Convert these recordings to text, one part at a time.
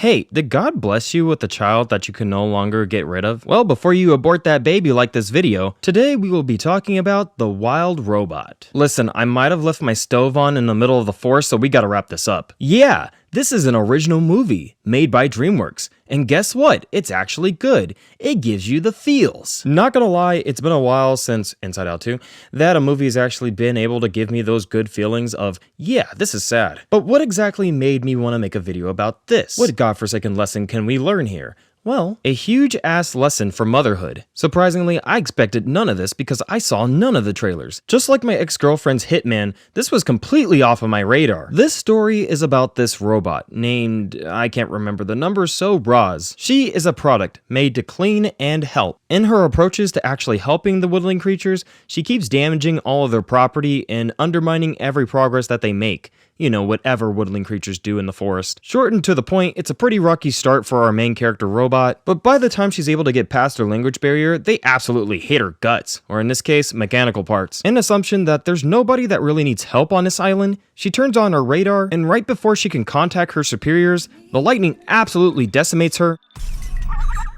Hey, did God bless you with a child that you can no longer get rid of? Well, before you abort that baby like this video, today we will be talking about The Wild Robot. Listen, I might have left my stove on in the middle of the forest, so we gotta wrap this up. Yeah, this is an original movie made by DreamWorks. And guess what? It's actually good. It gives you the feels. Not gonna lie, it's been a while since Inside Out 2 that a movie has actually been able to give me those good feelings of, yeah, this is sad. But what exactly made me want to make a video about this? What godforsaken lesson can we learn here? Well, a huge ass lesson for motherhood. Surprisingly, I expected none of this because I saw none of the trailers. Just like my ex-girlfriend's Hitman, this was completely off of my radar. This story is about this robot named, I can't remember the number, so Roz. She is a product made to clean and help. In her approaches to actually helping the woodland creatures, she keeps damaging all of their property and undermining every progress that they make. You know, whatever woodland creatures do in the forest. Shortened to the point, it's a pretty rocky start for our main character robot, but by the time she's able to get past her language barrier, they absolutely hate her guts, or in this case, mechanical parts. In assumption that there's nobody that really needs help on this island, she turns on her radar, and right before she can contact her superiors, the lightning absolutely decimates her.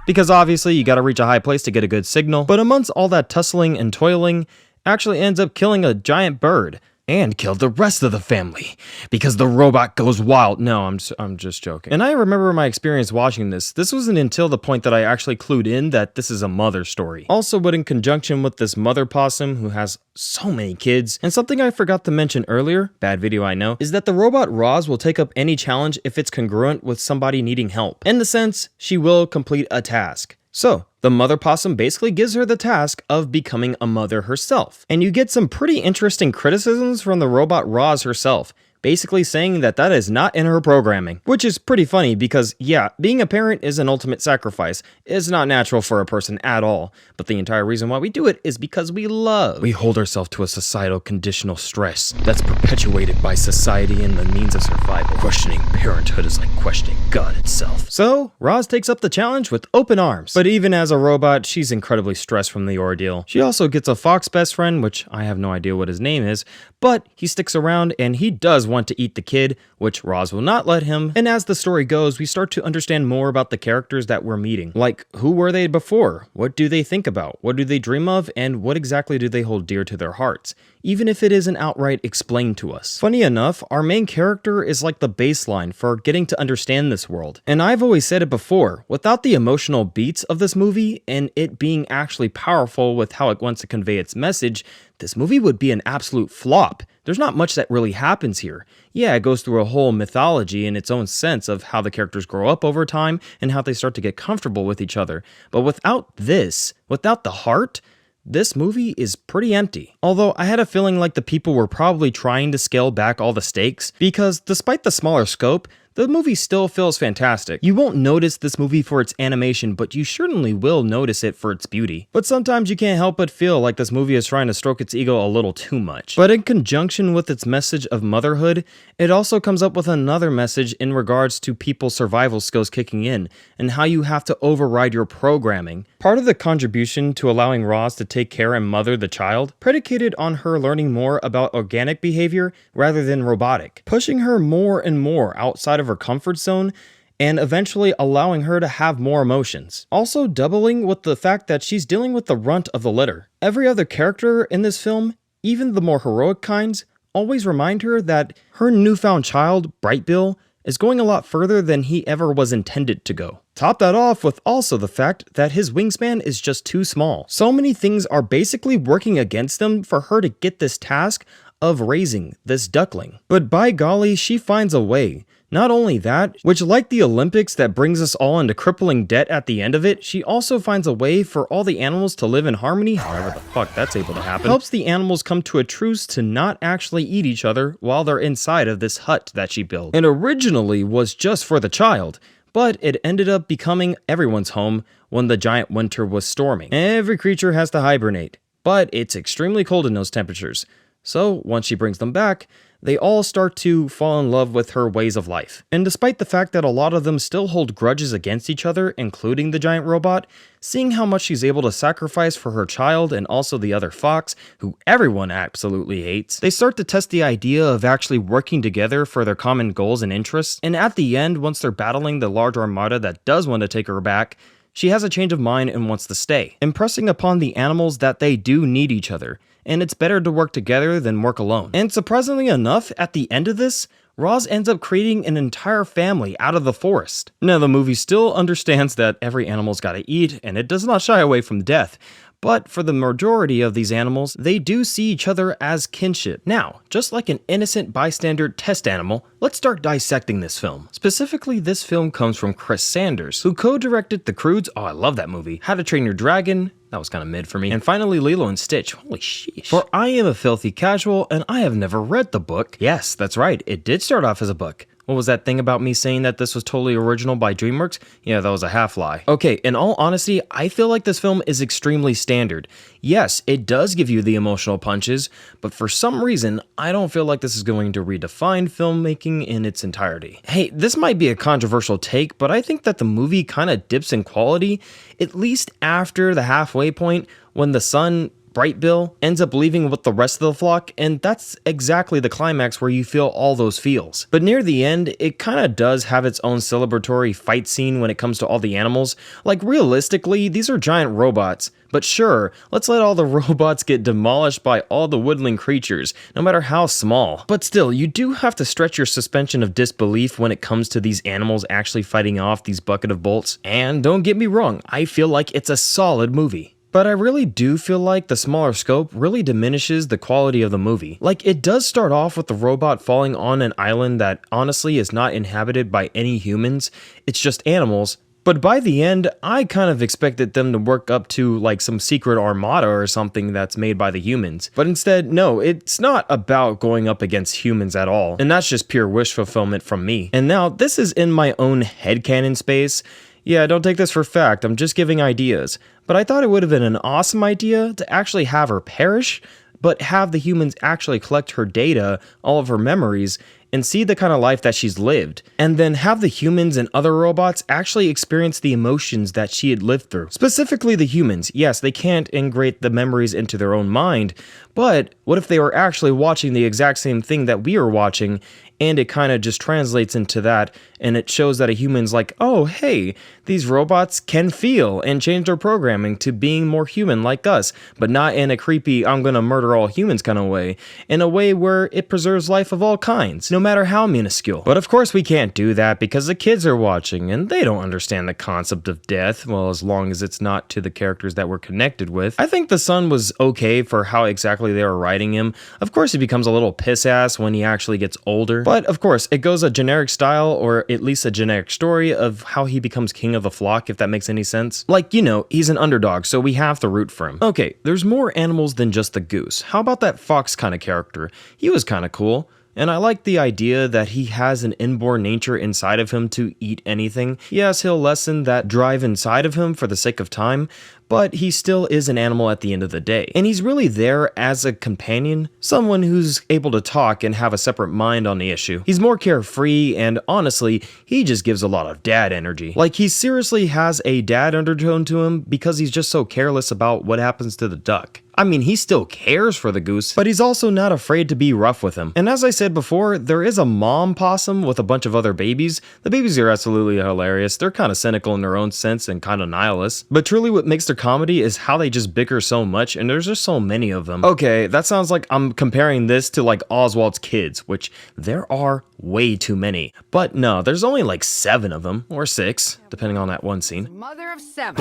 Because obviously, you gotta reach a high place to get a good signal, but amongst all that tussling and toiling, actually ends up killing a giant bird. And killed the rest of the family because the robot goes wild. No, I'm just joking. And I remember my experience watching this. This wasn't until the point that I actually clued in that this is a mother story. Also, but in conjunction with this mother possum who has so many kids. And something I forgot to mention earlier, bad video I know, is that the robot Roz will take up any challenge if it's congruent with somebody needing help. In the sense, she will complete a task. So, the mother possum basically gives her the task of becoming a mother herself. And you get some pretty interesting criticisms from the robot Roz herself, basically saying that that is not in her programming. Which is pretty funny because, yeah, being a parent is an ultimate sacrifice. It's not natural for a person at all. But the entire reason why we do it is because we love. We hold ourselves to a societal conditional stress that's perpetuated by society and the means of survival. Questioning parenthood is like questioning God itself. So, Roz takes up the challenge with open arms. But even as a robot, she's incredibly stressed from the ordeal. She also gets a fox best friend, which I have no idea what his name is, but he sticks around and he does want to eat the kid, which Roz will not let him. And as the story goes, we start to understand more about the characters that we're meeting. Like, who were they before? What do they think about? What do they dream of? And what exactly do they hold dear to their hearts? Even if it isn't outright explained to us. Funny enough, our main character is like the baseline for getting to understand this world. And I've always said it before, without the emotional beats of this movie and it being actually powerful with how it wants to convey its message, this movie would be an absolute flop. There's not much that really happens here. Yeah, it goes through a whole mythology in its own sense of how the characters grow up over time and how they start to get comfortable with each other. But without this, without the heart, this movie is pretty empty. Although I had a feeling like the people were probably trying to scale back all the stakes, because despite the smaller scope, the movie still feels fantastic. You won't notice this movie for its animation, but you certainly will notice it for its beauty. But sometimes you can't help but feel like this movie is trying to stroke its ego a little too much. But in conjunction with its message of motherhood, it also comes up with another message in regards to people's survival skills kicking in, and how you have to override your programming. Part of the contribution to allowing Roz to take care and mother the child, predicated on her learning more about organic behavior rather than robotic, pushing her more and more outside of her comfort zone and eventually allowing her to have more emotions. Also doubling with the fact that she's dealing with the runt of the litter. Every other character in this film, even the more heroic kinds, always remind her that her newfound child, Bright Bill, is going a lot further than he ever was intended to go. Top that off with also the fact that his wingspan is just too small. So many things are basically working against him for her to get this task of raising this duckling. But by golly, she finds a way. Not only that, which like the Olympics that brings us all into crippling debt at the end of it, she also finds a way for all the animals to live in harmony, however the fuck that's able to happen. Helps the animals come to a truce to not actually eat each other while they're inside of this hut that she built. And originally was just for the child, but it ended up becoming everyone's home when the giant winter was storming. Every creature has to hibernate, but it's extremely cold in those temperatures. So once she brings them back, they all start to fall in love with her ways of life. And despite the fact that a lot of them still hold grudges against each other, including the giant robot, seeing how much she's able to sacrifice for her child and also the other fox, who everyone absolutely hates, they start to test the idea of actually working together for their common goals and interests. And at the end, once they're battling the large armada that does want to take her back, she has a change of mind and wants to stay, impressing upon the animals that they do need each other, and it's better to work together than work alone. And surprisingly enough, at the end of this, Roz ends up creating an entire family out of the forest. Now, the movie still understands that every animal's gotta eat, and it does not shy away from death, but for the majority of these animals, they do see each other as kinship. Now, just like an innocent bystander test animal, let's start dissecting this film. Specifically, this film comes from Chris Sanders, who co-directed The Croods, oh I love that movie, How to Train Your Dragon, that was kind of mid for me, and finally Lilo and Stitch, holy sheesh. For I am a filthy casual, and I have never read the book. Yes, that's right, it did start off as a book. What was that thing about me saying that this was totally original by DreamWorks? Yeah, that was a half lie. Okay, in all honesty, I feel like this film is extremely standard. Yes, it does give you the emotional punches, but for some reason, I don't feel like this is going to redefine filmmaking in its entirety. Hey, this might be a controversial take, but I think that the movie kind of dips in quality, at least after the halfway point when the son, Bright Bill, ends up leaving with the rest of the flock, and that's exactly the climax where you feel all those feels. But near the end, it kinda does have its own celebratory fight scene when it comes to all the animals. Like realistically, these are giant robots, but sure, let's let all the robots get demolished by all the woodland creatures, no matter how small. But still, you do have to stretch your suspension of disbelief when it comes to these animals actually fighting off these bucket of bolts. And don't get me wrong, I feel like it's a solid movie. But I really do feel like the smaller scope really diminishes the quality of the movie. Like, it does start off with the robot falling on an island that honestly is not inhabited by any humans, it's just animals. But by the end, I kind of expected them to work up to like some secret armada or something that's made by the humans. But instead, no, it's not about going up against humans at all. And that's just pure wish fulfillment from me. And now, this is in my own headcanon space. Yeah, don't take this for fact, I'm just giving ideas. But I thought it would have been an awesome idea to actually have her perish, but have the humans actually collect her data, all of her memories, and see the kind of life that she's lived, and then have the humans and other robots actually experience the emotions that she had lived through. Specifically the humans, yes, they can't integrate the memories into their own mind, but what if they were actually watching the exact same thing that we are watching, and it kind of just translates into that, and it shows that a human's like, oh hey, these robots can feel, and change their programming to being more human like us, but not in a creepy, I'm gonna murder all humans kind of way, in a way where it preserves life of all kinds, no matter how minuscule. But of course we can't do that because the kids are watching, and they don't understand the concept of death, well, as long as it's not to the characters that we're connected with. I think the son was okay for how exactly they were writing him. Of course he becomes a little piss-ass when he actually gets older, but of course it goes a generic style, or at least a generic story of how he becomes king of the flock, if that makes any sense. Like, you know, he's an underdog, so we have to root for him. Okay, there's more animals than just the goose. How about that fox kind of character? He was kind of cool. And I like the idea that he has an inborn nature inside of him to eat anything. Yes, he'll lessen that drive inside of him for the sake of time, but he still is an animal at the end of the day. And he's really there as a companion, someone who's able to talk and have a separate mind on the issue. He's more carefree, and honestly, he just gives a lot of dad energy. Like, he seriously has a dad undertone to him because he's just so careless about what happens to the duck. I mean, he still cares for the goose, but he's also not afraid to be rough with him. And as I said before, there is a mom possum with a bunch of other babies. The babies are absolutely hilarious. They're kind of cynical in their own sense and kind of nihilist. But truly what makes their comedy is how they just bicker so much, and there's just so many of them. Okay, that sounds like I'm comparing this to like Oswald's kids, which there are way too many. But no, there's only like 7 of them, or 6, depending on that one scene. Mother of 7.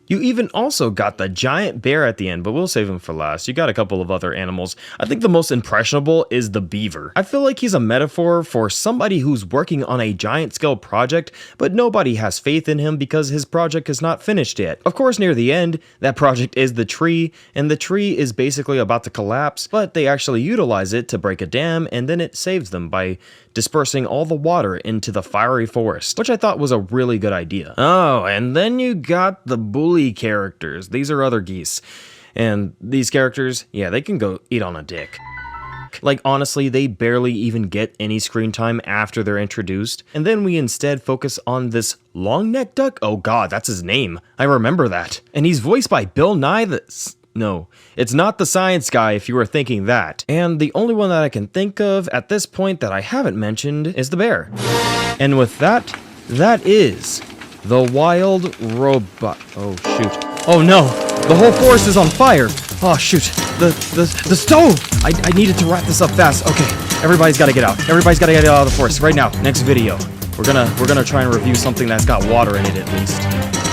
You even also got the giant bear at the end, but we'll save him for last. You got a couple of other animals. I think the most impressionable is the beaver. I feel like he's a metaphor for somebody who's working on a giant scale project, but nobody has faith in him because his project is not finished yet. Of course, near the end, that project is the tree, and the tree is basically about to collapse, but they actually utilize it to break a dam, and then it saves them by dispersing all the water into the fiery forest, which I thought was a really good idea. Oh, and then you got the bully characters. These are other geese. And these characters, yeah, they can go eat on a dick. suck. Like, honestly, they barely even get any screen time after they're introduced. And then we instead focus on this long-necked duck. Oh god, that's his name. I remember that. And he's voiced by Bill Nye the... No, it's not the science guy if you were thinking that. And the only one that I can think of at this point that I haven't mentioned is the bear. And with that, that is the Wild Robot. Oh shoot. Oh no, the whole forest is on fire. Oh shoot, the stove. I needed to wrap this up fast. Okay, everybody's gotta get out. Everybody's gotta get out of the forest right now. Next video. We're gonna try and review something that's got water in it at least.